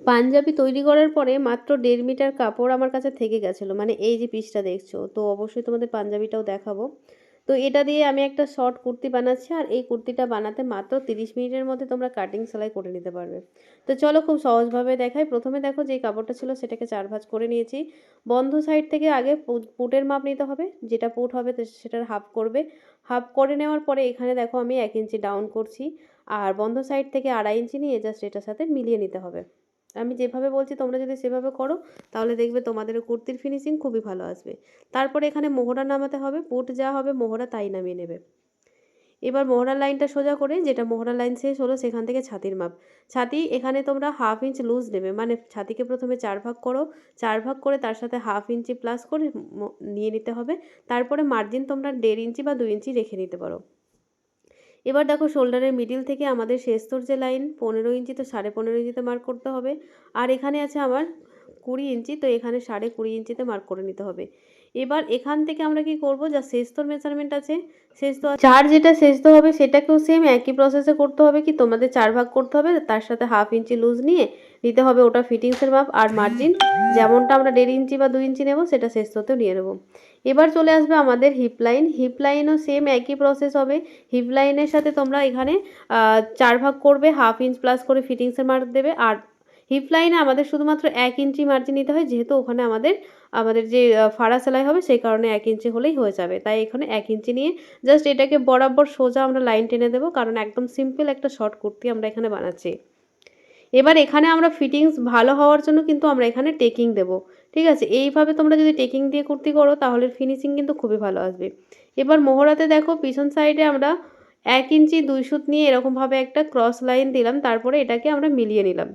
পাঞ্জাবি তৈরি করার পরে মাত্র 1.5 মিটার কাপড় আমার কাছে থেকে গেছিলো, মানে এই যে পিসটা দেখছো, তো অবশ্যই তোমাদের পাঞ্জাবিটাও দেখাবো। তো এটা দিয়ে আমি একটা শর্ট কুর্তি বানাচ্ছি, আর এই কুর্তিটা বানাতে মাত্র 30 মিনিটের মধ্যে তোমরা কাটিং সেলাই করে নিতে পারবে। তো চলো খুব সহজভাবে দেখাই। প্রথমে দেখো যে কাপড়টা ছিল সেটাকে 4 ভাঁজ করে নিয়েছি। বন্ধ সাইড থেকে আগে পুটের মাপ নিতে হবে, যেটা পুট হবে সেটার হাফ করবে। হাফ করে নেওয়ার পরে এখানে দেখো আমি 1 ইঞ্চি ডাউন করছি, আর বন্ধ সাইড থেকে 2.5 ইঞ্চি নিয়ে জাস্ট এটার সাথে মিলিয়ে নিতে হবে। আমি যেভাবে বলছি তোমরা যদি সেভাবে করো তাহলে দেখবে তোমাদের কুর্তির ফিনিশিং খুবই ভালো আসবে। তারপরে এখানে মোহরা নামাতে হবে, পুট যা হবে মোহরা তাই নামিয়ে নেবে। এবার মোহরার লাইনটা সোজা করে, যেটা মোহরার লাইন শেষ হলো সেখান থেকে ছাতির মাপ। ছাতি এখানে তোমরা 1/2 ইঞ্চ লুজ নেবে, মানে ছাতিকে প্রথমে 4 ভাগ করো, 4 ভাগ করে তার সাথে 1/2 ইঞ্চি প্লাস করে নিয়ে নিতে হবে। তারপরে মার্জিন তোমরা 1.5 ইঞ্চি বা 2 ইঞ্চি রেখে নিতে পারো। এবার দেখো শোল্ডারের মিডিল থেকে আমাদের শেষতর যে লাইন 15 ইঞ্চি, তো 15.5 ইঞ্চিতে মার্ক করতে হবে। আর এখানে আছে আমার 20 ইঞ্চি, তো এখানে 20.5 ইঞ্চিতে মার্ক করে নিতে হবে। এবার এখান থেকে আমরা কি করব, যা শেষতর মেজারমেন্ট আছে, শেষতর 4 যেটা শেষতর হবে সেটাকেও সেম একই প্রসেসে করতে হবে। কি তোমাদের 4 ভাগ করতে হবে, তার সাথে 1/2 ইঞ্চি লুজ নিয়ে নিতে হবে ওটা ফিটিংসের মাপ। আর মার্জিন যেমনটা আমরা 1.5 ইঞ্চি বা 2 ইঞ্চি নেব সেটা শেষতরতেও নিয়ে নেব। এবার চলে আসবে আমাদের হিপ লাইন। হিপ লাইনও সেম একই প্রসেস হবে। হিপ লাইনের সাথে তোমরা এখানে 4 ভাগ করবে, 1/2 ইঞ্চ প্লাস করে ফিটিংসের মার্ক দেবে। আর হিপ লাইনে আমাদের শুধুমাত্র 1 ইঞ্চি মার্জিন নিতে হয়, যেহেতু ওখানে আমাদের আমাদের যে ফাড়া সেলাই হবে সেই কারণে 1 ইঞ্চি হলেই হয়ে যাবে। তাই এখানে 1 ইঞ্চি নিয়ে জাস্ট এটাকে বরাবর সোজা আমরা লাইন টেনে দেবো, কারণ একদম সিম্পল একটা শর্ট কুর্তি আমরা এখানে বানাচ্ছি। এবার এখানে আমরা ফিটিংস ভালো হওয়ার জন্য কিন্তু আমরা এখানে টেকিং দেবো। ঠিক আছে, এইভাবে তোমরা যদি টেকিং দিয়ে কুর্তি করো তাহলে ফিনিশিং কিন্তু খুবই ভালো আসবে। এবার মোহরাতে দেখো পিছন সাইডে আমরা 1 ইঞ্চি 2 সুত নিয়ে এরকমভাবে একটা ক্রস লাইন দিলাম, তারপরে এটাকে আমরা মিলিয়ে নিলাম।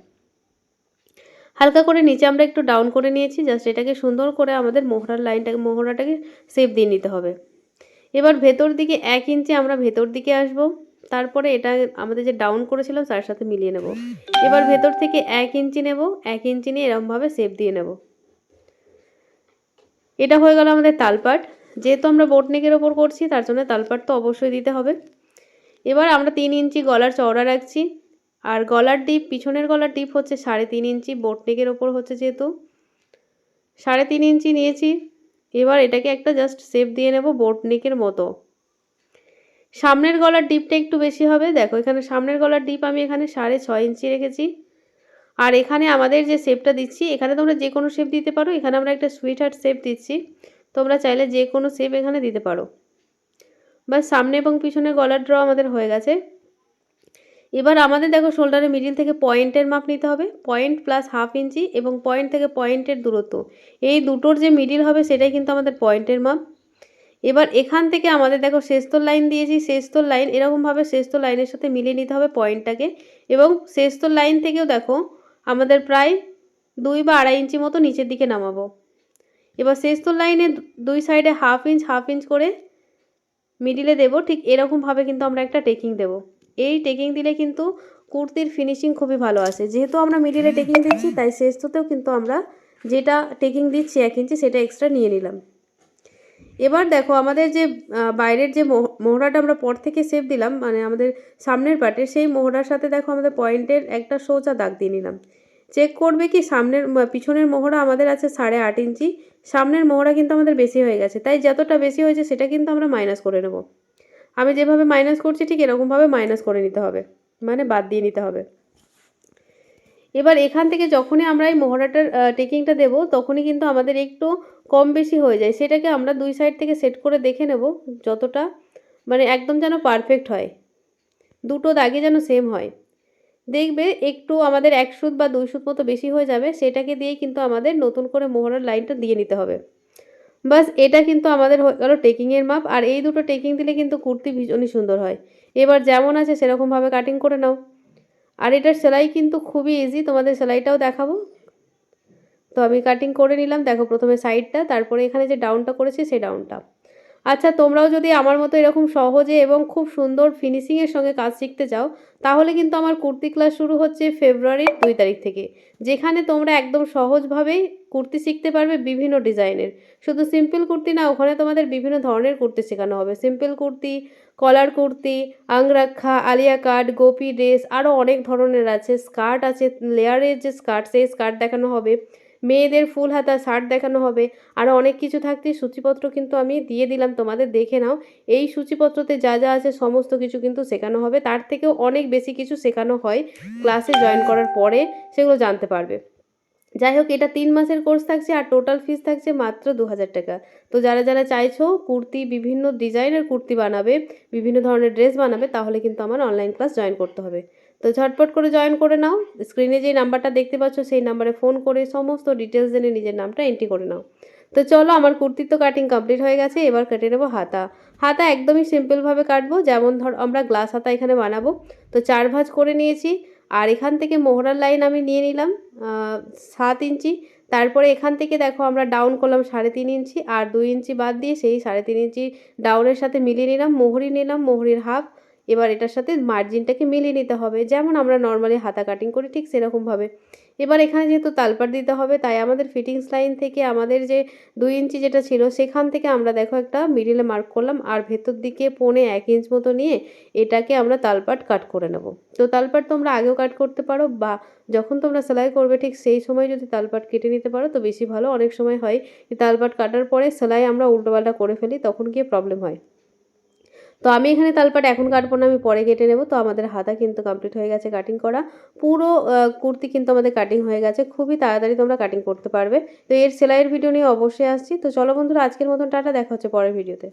হালকা করে নিচে আমরা একটু ডাউন করে নিয়েছি, জাস্ট এটাকে সুন্দর করে আমাদের মোহরাটাকে শেপ দিয়ে নিতে হবে। এবার ভেতর দিকে 1 ইঞ্চি আমরা ভেতর দিকে আসব, তারপরে এটা আমাদের যে ডাউন করেছিলাম তার সাথে মিলিয়ে নেব। এবার ভেতর থেকে 1 ইঞ্চি নেব, 1 ইঞ্চি নিয়ে এরকমভাবে শেপ দিয়ে নেব। এটা হয়ে গেল আমাদের তালপাট। যেহেতু আমরা বোট নেকের ওপর করছি তার জন্য তালপাট তো অবশ্যই দিতে হবে। এবার আমরা 3 ইঞ্চি গলার চওড়া রাখছি, আর গলার ডিপ, পিছনের গলার ডিপ হচ্ছে 3.5 ইঞ্চি, বোট নেকের ওপর হচ্ছে যেহেতু 3.5 ইঞ্চি নিয়েছি। এবার এটাকে একটা জাস্ট শেপ দিয়ে নেব বোট নেকের মতো। সামনের গলার ডিপটা একটু বেশি হবে, দেখো এখানে সামনের গলার ডিপ আমি এখানে 6.5 ইঞ্চি রেখেছি। আর এখানে আমাদের যে শেপটা দিচ্ছি, এখানে তোমরা যে কোনো শেপ দিতে পারো, এখানে আমরা একটা সুইট হার্ট শেপ দিচ্ছি, তোমরা চাইলে যে কোনো শেপ এখানে দিতে পারো। বাস সামনে এবং পিছনের গলার ড্র আমাদের হয়ে গেছে। এবার আমাদের দেখো শোল্ডারের মিডিল থেকে পয়েন্টের মাপ নিতে হবে, পয়েন্ট প্লাস 1/2 ইঞ্চি, এবং পয়েন্ট থেকে পয়েন্টের দূরত্ব, এই দুটোর যে মিডিল হবে সেটাই কিন্তু আমাদের পয়েন্টের মাপ। এবার এখান থেকে আমাদের দেখো শেষতর লাইন দিয়েছি, শেষতর লাইন এরকমভাবে শেষতর লাইনের সাথে মিলিয়ে নিতে হবে পয়েন্টটাকে। এবং শেষতর লাইন থেকেও দেখো আমাদের প্রায় 2 বা 2.5 ইঞ্চি মতো নিচের দিকে নামাবো। এবার শেষতর লাইনে 2 সাইডে 1/2 ইঞ্চ করে মিডিলে দেবো। ঠিক এরকমভাবে কিন্তু আমরা একটা টেকিং দেবো। এই টেকিং দিলে কিন্তু কুর্তির ফিনিশিং খুবই ভালো আসে। যেহেতু আমরা মিডিলে টেকিং দিচ্ছি তাই শেষততেও কিন্তু আমরা যেটা টেকিং দিচ্ছি 1 ইঞ্চি সেটা এক্সট্রা নিয়ে নিলাম। এবার দেখো আমাদের যে বাইরের যে মোহরাটা আমরা পর থেকে শেপ দিলাম, মানে আমাদের সামনের পার্টে, সেই মোহরার সাথে দেখো আমাদের পয়েন্টের একটা সোজা দাগ দিয়ে নিলাম। চেক করবে কি সামনের পিছনের মোহরা আমাদের আছে 8.5 ইঞ্চি, সামনের মোহরা কিন্তু আমাদের বেশি হয়ে গেছে, তাই যতটা বেশি হয়েছে সেটা কিন্তু আমরা মাইনাস করে নেব। আমি যেভাবে মাইনাস করছি ঠিক এরকমভাবে মাইনাস করে নিতে হবে, মানে বাদ দিয়ে নিতে হবে। এবার এখান থেকে যখনই আমরা এই মোহরাটার টেকিংটা দেবো তখনই কিন্তু আমাদের একটু কম বেশি হয়ে যায়, সেটাকে আমরা 2 সাইড থেকে সেট করে দেখে নেব যতটা, মানে একদম যেন পারফেক্ট হয়, দুটো দাগে যেন সেম হয়। দেখবে একটু আমাদের 1 সুত বা 2 সুত মতো বেশি হয়ে যাবে, সেটাকে দিয়েই কিন্তু আমাদের নতুন করে মোহরার লাইনটা দিয়ে নিতে হবে। বাস এটা কিন্তু আমাদের হয়ে গেল টেকিংয়ের মাপ। আর এই দুটো টেকিং দিলে কিন্তু কুর্তি ভীষণই সুন্দর হয়। এবার যেমন আছে সেরকমভাবে কাটিং করে নাও। আর এটার সেলাই কিন্তু খুবই ইজি, তোমাদের সেলাইটাও দেখাবো। তো আমি কাটিং করে নিলাম, দেখো প্রথমে সাইডটা, তারপরে এখানে যে ডাউনটা করেছি সেই ডাউনটা। আচ্ছা, তোমরাও যদি আমার মতো এরকম সহজে এবং খুব সুন্দর ফিনিশিংয়ের সঙ্গে কাজ শিখতে চাও তাহলে কিন্তু আমার কুর্তি ক্লাস শুরু হচ্ছে ফেব্রুয়ারির 2 তারিখ থেকে, যেখানে তোমরা একদম সহজভাবেই কুর্তি শিখতে পারবে বিভিন্ন ডিজাইনের। শুধু সিম্পল কুর্তি না, ওখানে তোমাদের বিভিন্ন ধরনের কুর্তি শেখানো হবে। সিম্পল কুর্তি, কলার কুর্তি, আংরাক্ষা, আলিয়া কাট, গোপী ড্রেস আরও অনেক ধরনের আছে। স্কার্ট আছে, লেয়ারের যে স্কার্ট সেই স্কার্ট দেখানো হবে। মেয়েদের ফুল হাতা শার্ট দেখানো হবে। আরও অনেক কিছু থাকতে সূচিপত্র কিন্তু আমি দিয়ে দিলাম, তোমাদের দেখে নাও। এই সূচিপত্রতে যা যা আছে সমস্ত কিছু কিন্তু শেখানো হবে, তার থেকেও অনেক বেশি কিছু শেখানো হয় ক্লাসে জয়েন করার পরে, সেগুলো জানতে পারবে। যাই হোক, এটা 3 মাসের কোর্স থাকছে আর টোটাল ফিস থাকছে মাত্র 2000 টাকা। তো যারা যারা চাইছো কুর্তি, বিভিন্ন ডিজাইনের কুর্তি বানাবে, বিভিন্ন ধরনের ড্রেস বানাবে, তাহলে কিন্তু আমার অনলাইন ক্লাস জয়েন করতে হবে। তো ঝটপট করে জয়েন করে নাও। স্ক্রিনে যে নাম্বারটা দেখতে পাচ্ছ সেই নাম্বারে ফোন করে সমস্ত ডিটেলস জেনে নিজের নামটা এন্ট্রি করে নাও। তো চলো, আমার কুর্তির তো কাটিং কমপ্লিট হয়ে গেছে, এবার কেটে নেবো হাতা। হাতা একদমই সিম্পলভাবে কাটবো, যেমন ধর আমরা গ্লাস হাতা এখানে বানাবো। তো 4 ভাঁজ করে নিয়েছি। আর এখান থেকে মোহরার লাইন আমি নিয়ে নিলাম 7 ইঞ্চি। তারপরে এখান থেকে দেখো আমরা ডাউন করলাম 3.5 ইঞ্চি, আর 2 ইঞ্চি বাদ দিয়ে সেই 3.5 ইঞ্চি ডাউনের সাথে মিলিয়ে নিলাম। মোহরি নিলাম, মোহরির হাফ। এবার এটার সাথে মার্জিনটাকে মিলিয়ে নিতে হবে, যেমন আমরা নর্মালি হাতা কাটিং করি ঠিক সেরকমভাবে। এবার এখানে যেহেতু তালপাট দিতে হবে, তাই আমাদের ফিটিংস লাইন থেকে আমাদের যে 2 ইঞ্চি যেটা ছিল সেখান থেকে আমরা দেখো একটা মিডিলে মার্ক করলাম, আর ভেতর দিকে 1.25 ইঞ্চ মতো নিয়ে এটাকে আমরা তালপাট কাট করে নেব। তো তালপাট তোমরা আগেও কাট করতে পারো, বা যখন তোমরা সেলাই করবে ঠিক সেই সময় যদি তালপাট কেটে নিতে পারো তো বেশি ভালো। অনেক সময় হয় তালপাট কাটার পরে সেলাই আমরা উল্টোপাল্টা করে ফেলি, তখন গিয়ে প্রবলেম হয়। তো আমি এখানে তালপাট এখন কাটবো না, আমি পরে কেটে নেব। তো আমাদের হাতা কিন্তু কমপ্লিট হয়ে গেছে কাটিং করা। পুরো কুর্তি কিন্তু আমাদের কাটিং হয়ে গেছে, খুবই তাড়াতাড়ি তোমরা কাটিং করতে পারবে। তো এর সেলাইয়ের ভিডিও নিয়ে অবশ্যই আসছি। তো চলো বন্ধুরা, আজকের মতন টাটা, দেখা হচ্ছে পরের ভিডিওতে।